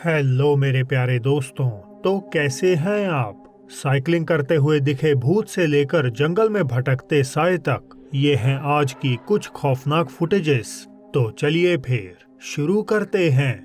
Hello मेरे प्यारे दोस्तों। तो कैसे हैं आप? साइकिलिंग करते हुए दिखे भूत से लेकर जंगल में भटकते साए तक, ये हैं आज की कुछ खौफनाक फुटेजेस। तो चलिए फिर शुरू करते हैं।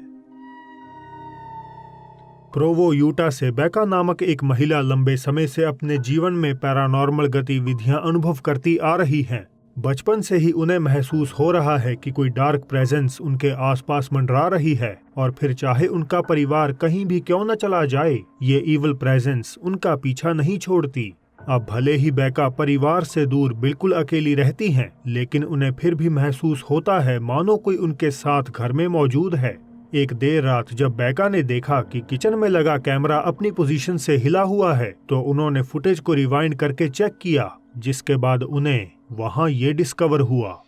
प्रोवो यूटा से बेका नामक एक महिला लंबे समय से अपने जीवन में पैरानॉर्मल गतिविधियां अनुभव करती आ रही हैं। बचपन से ही उन्हें महसूस हो रहा है कि कोई डार्क प्रेजेंस उनके आसपास मंडरा रही है, और फिर चाहे उनका परिवार कहीं भी क्यों न चला जाए, ये इविल प्रेजेंस उनका पीछा नहीं छोड़ती। अब भले ही बेका परिवार से दूर बिल्कुल अकेली रहती हैं, लेकिन उन्हें फिर भी महसूस होता है मानो कोई उनके साथ घर में मौजूद है। एक देर रात जब बेका ने देखा कि किचन में लगा कैमरा अपनी पोजीशन से हिला हुआ है, तो उन्होंने फुटेज को रिवाइंड करके चेक किया, जिसके बाद उन्हें वहां ये डिस्कवर हुआ।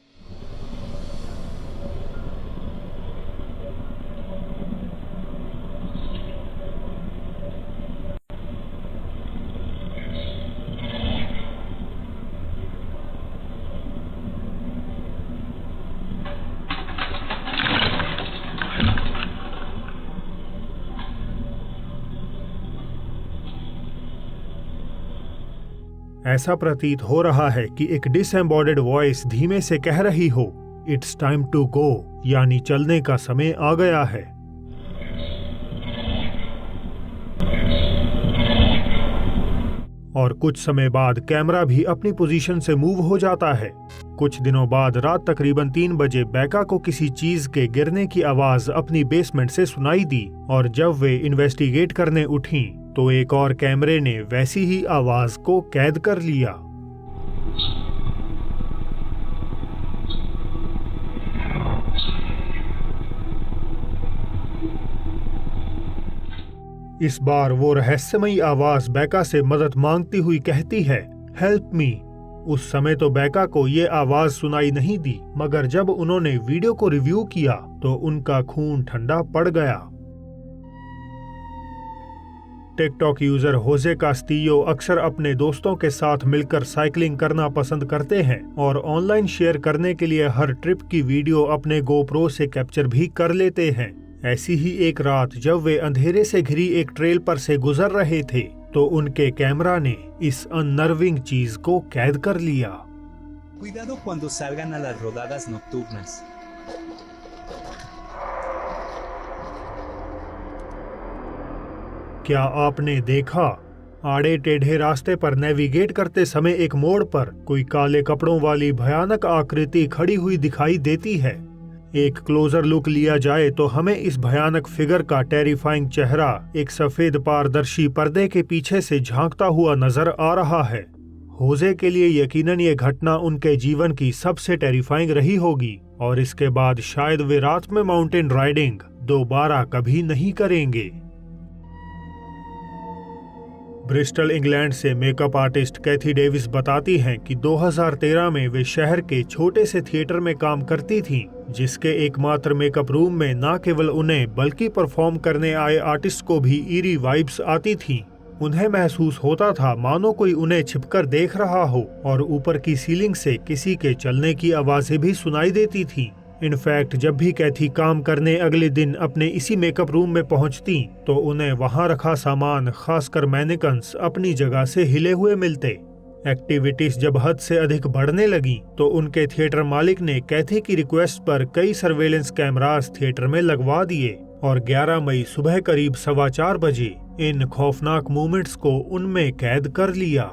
ऐसा प्रतीत हो रहा है कि एक डिसएम्बॉडेड वॉइस धीमे से कह रही हो, इट्स टाइम टू गो, यानी चलने का समय आ गया है। और कुछ समय बाद कैमरा भी अपनी पोजीशन से मूव हो जाता है। कुछ दिनों बाद रात तकरीबन 3 बजे बेका को किसी चीज के गिरने की आवाज अपनी बेसमेंट से सुनाई दी, और जब वे इन्वेस्टिगेट करने उठीं, तो एक और कैमरे ने वैसी ही आवाज को कैद कर लिया। इस बार वो रहस्यमयी आवाज बेका से मदद मांगती हुई कहती है, हेल्प मी। उस समय तो बेका को ये आवाज सुनाई नहीं दी, मगर जब उन्होंने वीडियो को रिव्यू किया तो उनका खून ठंडा पड़ गया। टिकटॉक यूजर होजे कास्टियो अक्सर अपने दोस्तों के साथ मिलकर साइकिलिंग करना पसंद करते हैं, और ऑनलाइन शेयर करने के लिए हर ट्रिप की वीडियो अपने गोप्रो से कैप्चर भी कर लेते हैं। ऐसी ही एक रात जब वे अंधेरे से घिरी एक ट्रेल पर से गुजर रहे थे, तो उनके कैमरा ने इस अननर्विंग चीज को कैद कर लिया। Cuidado cuando salgan a las rodadas nocturnas. क्या आपने देखा? आड़े टेढ़े रास्ते पर नेविगेट करते समय एक मोड़ पर कोई काले कपड़ों वाली भयानक आकृति खड़ी हुई दिखाई देती है। एक क्लोजर लुक लिया जाए तो हमें इस भयानक फिगर का टेरिफाइंग चेहरा एक सफेद पारदर्शी पर्दे के पीछे से झांकता हुआ नजर आ रहा है। होजे के लिए यकीनन ये घटना उनके जीवन की सबसे टेरिफाइंग रही होगी, और इसके बाद शायद वे रात में माउंटेन राइडिंग दोबारा कभी नहीं करेंगे। ब्रिस्टल इंग्लैंड से मेकअप आर्टिस्ट कैथी डेविस बताती हैं कि 2013 में वे शहर के छोटे से थिएटर में काम करती थीं, जिसके एकमात्र मेकअप रूम में न केवल उन्हें बल्कि परफॉर्म करने आए आर्टिस्ट को भी ईरी वाइब्स आती थीं। उन्हें महसूस होता था मानो कोई उन्हें छिपकर देख रहा हो, और ऊपर की सीलिंग से किसी के चलने की आवाजें भी सुनाई देती थीं। इनफैक्ट जब भी कैथी काम करने अगले दिन अपने इसी मेकअप रूम में पहुंचती, तो उन्हें वहां रखा सामान, खासकर मैनिकन्स, अपनी जगह से हिले हुए मिलते। एक्टिविटीज जब हद से अधिक बढ़ने लगी, तो उनके थिएटर मालिक ने कैथी की रिक्वेस्ट पर कई सर्वेलेंस कैमरास थिएटर में लगवा दिए, और 11 मई सुबह करीब 4:15 बजे इन खौफनाक मोमेंट्स को उनमें कैद कर लिया।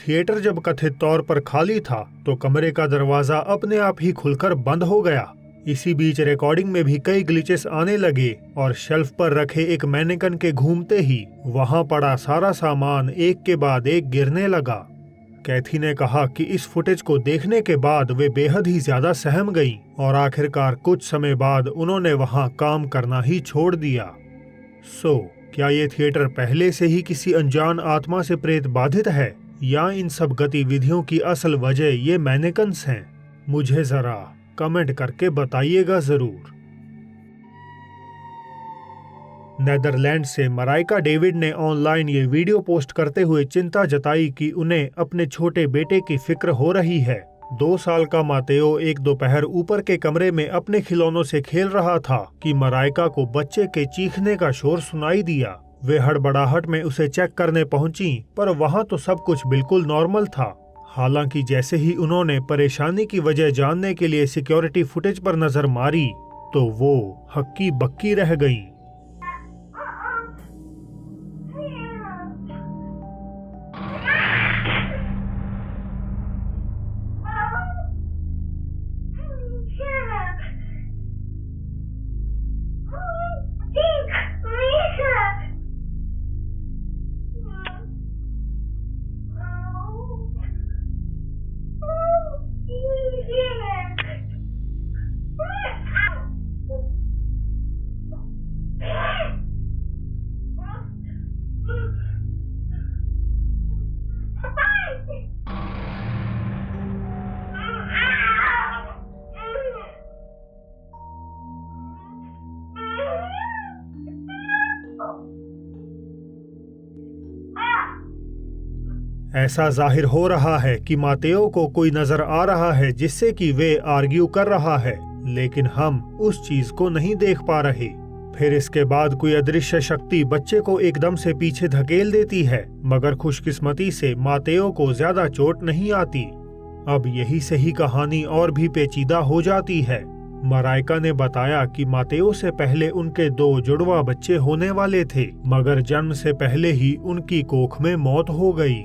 थिएटर जब कथित तौर पर खाली था तो कमरे का दरवाजा अपने आप ही खुलकर बंद हो गया। इसी बीच रिकॉर्डिंग में भी कई ग्लिचेस आने लगे और शेल्फ पर रखे एक मैनेकन के घूमते ही वहां पड़ा सारा सामान एक के बाद एक गिरने लगा। कैथी ने कहा कि इस फुटेज को देखने के बाद वे बेहद ही ज्यादा सहम गईं और आखिरकार कुछ समय बाद उन्होंने वहां काम करना ही छोड़ दिया। क्या ये थिएटर पहले से ही किसी अनजान आत्मा से प्रेत बाधित है या इन सब गतिविधियों की असल वजह ये मैनेकन्स हैं? मुझे जरा कमेंट करके बताइएगा जरूर। नेदरलैंड से मराइका डेविड ने ऑनलाइन ये वीडियो पोस्ट करते हुए चिंता जताई कि उन्हें अपने छोटे बेटे की फिक्र हो रही है। 2 साल का मातेओ एक दोपहर ऊपर के कमरे में अपने खिलौनों से खेल रहा था कि मराइका को बच्चे के चीखने का शोर सुनाई दिया। वे हड़बड़ाहट में उसे चेक करने पहुंची, पर वहां तो सब कुछ बिल्कुल नॉर्मल था। हालांकि जैसे ही उन्होंने परेशानी की वजह जानने के लिए सिक्योरिटी फुटेज पर नजर मारी तो वो हक्की बक्की रह गईं। ऐसा जाहिर हो रहा है कि मातेओ को कोई नजर आ रहा है जिससे कि वे आर्ग्यू कर रहा है, लेकिन हम उस चीज को नहीं देख पा रहे। फिर इसके बाद कोई अदृश्य शक्ति बच्चे को एकदम से पीछे धकेल देती है, मगर खुशकिस्मती से मातेओ को ज्यादा चोट नहीं आती। अब यही से ही कहानी और भी पेचीदा हो जाती है। मराइका ने बताया कि मातेओ से पहले उनके 2 जुड़वा बच्चे होने वाले थे, मगर जन्म से पहले ही उनकी कोख में मौत हो गई।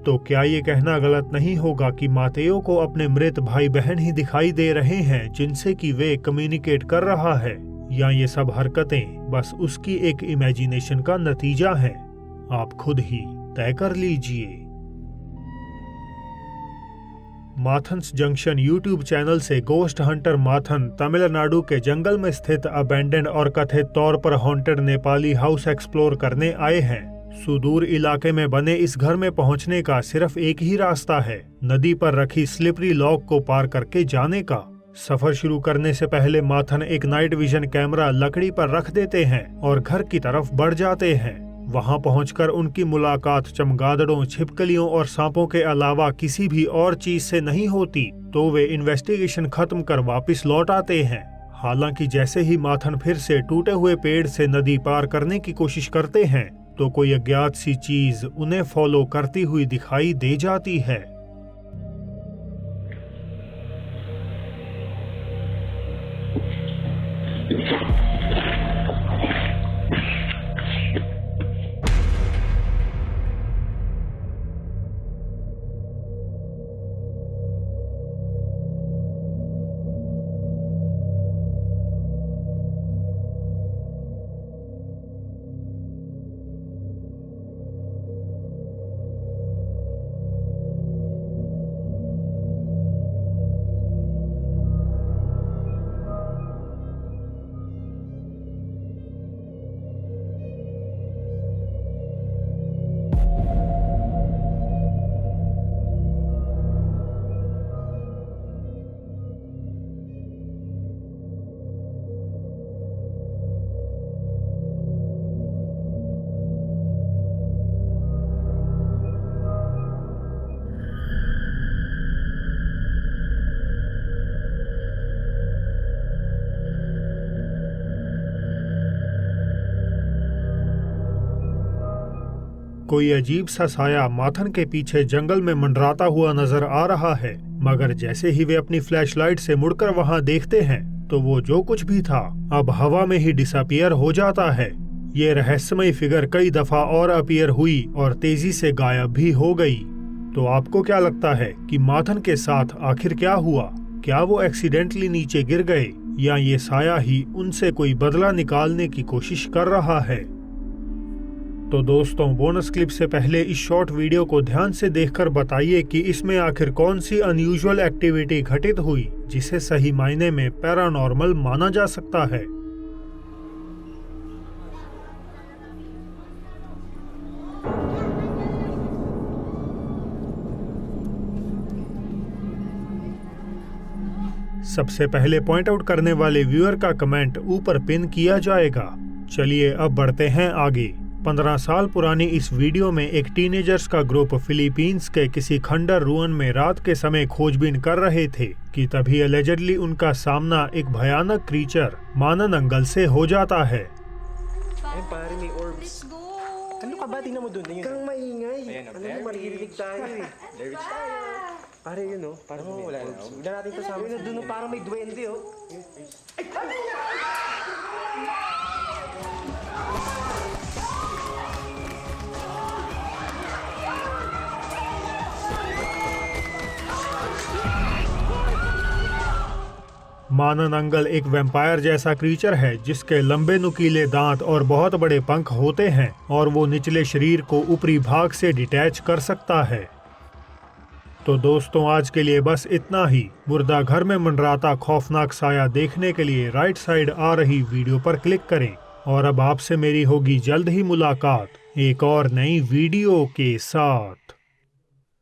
तो क्या ये कहना गलत नहीं होगा कि मातेओ को अपने मृत भाई बहन ही दिखाई दे रहे हैं जिनसे कि वे कम्युनिकेट कर रहा है, या ये सब हरकतें बस उसकी एक इमेजिनेशन का नतीजा है? आप खुद ही तय कर लीजिए। माथन्स जंक्शन यूट्यूब चैनल से गोस्ट हंटर माथन तमिलनाडु के जंगल में स्थित अबैंडन्ड और कथित तौर पर हॉन्टेड नेपाली हाउस एक्सप्लोर करने आए हैं। सुदूर इलाके में बने इस घर में पहुंचने का सिर्फ एक ही रास्ता है, नदी पर रखी स्लिपरी लॉक को पार करके जाने का। सफर शुरू करने से पहले माथन एक नाइट विजन कैमरा लकड़ी पर रख देते हैं और घर की तरफ बढ़ जाते हैं। वहां पहुंचकर उनकी मुलाकात चमगादड़ों, छिपकलियों और सांपों के अलावा किसी भी और चीज से नहीं होती, तो वे इन्वेस्टिगेशन खत्म कर वापस लौट आते हैं। हालांकि जैसे ही माथन फिर से टूटे हुए पेड़ से नदी पार करने की कोशिश करते हैं तो कोई अज्ञात सी चीज उन्हें फॉलो करती हुई दिखाई दे जाती है। कोई अजीब सा साया माथन के पीछे जंगल में मंडराता हुआ नजर आ रहा है, मगर जैसे ही वे अपनी फ्लैशलाइट से मुड़कर वहां देखते हैं तो वो जो कुछ भी था अब हवा में ही डिसअपियर हो जाता है। ये रहस्यमय फिगर कई दफा और अपीयर हुई और तेजी से गायब भी हो गई। तो आपको क्या लगता है कि माथन के साथ आखिर क्या हुआ? क्या वो एक्सीडेंटली नीचे गिर गए या ये साया ही उनसे कोई बदला निकालने की कोशिश कर रहा है? तो दोस्तों, बोनस क्लिप से पहले इस शॉर्ट वीडियो को ध्यान से देखकर बताइए कि इसमें आखिर कौन सी अनयूजुअल एक्टिविटी घटित हुई जिसे सही मायने में पैरानॉर्मल माना जा सकता है। सबसे पहले पॉइंट आउट करने वाले व्यूअर का कमेंट ऊपर पिन किया जाएगा। चलिए अब बढ़ते हैं आगे। 15 साल पुरानी इस वीडियो में एक टीनेजर्स का ग्रुप फिलीपींस के किसी खंडर रुइन में रात के समय खोजबीन कर रहे थे कि तभी एलिजेडली उनका सामना एक भयानक क्रीचर माननंगल से हो जाता है। Ay, pare, may orbs. Let's go! Ano ka ba? Tingnan mo dun. Kang maingay. Ayan, Ano mo, maririnig tayo eh. Pare, yun oh. Parang may orbs. Huwag na natin kasama. Yun, dun oh, parang may duwende oh. माननंगल एक vampire जैसा creature है जिसके लंबे नुकीले दांत और बहुत बड़े पंख होते हैं और वो निचले शरीर को ऊपरी भाग से डिटैच कर सकता है। तो दोस्तों, आज के लिए बस इतना ही। मुर्दा घर में मंडराता खौफनाक साया देखने के लिए राइट साइड आ रही वीडियो पर क्लिक करें। और अब आपसे मेरी होगी जल्द ही मुलाकात एक और नई वीडियो के साथ।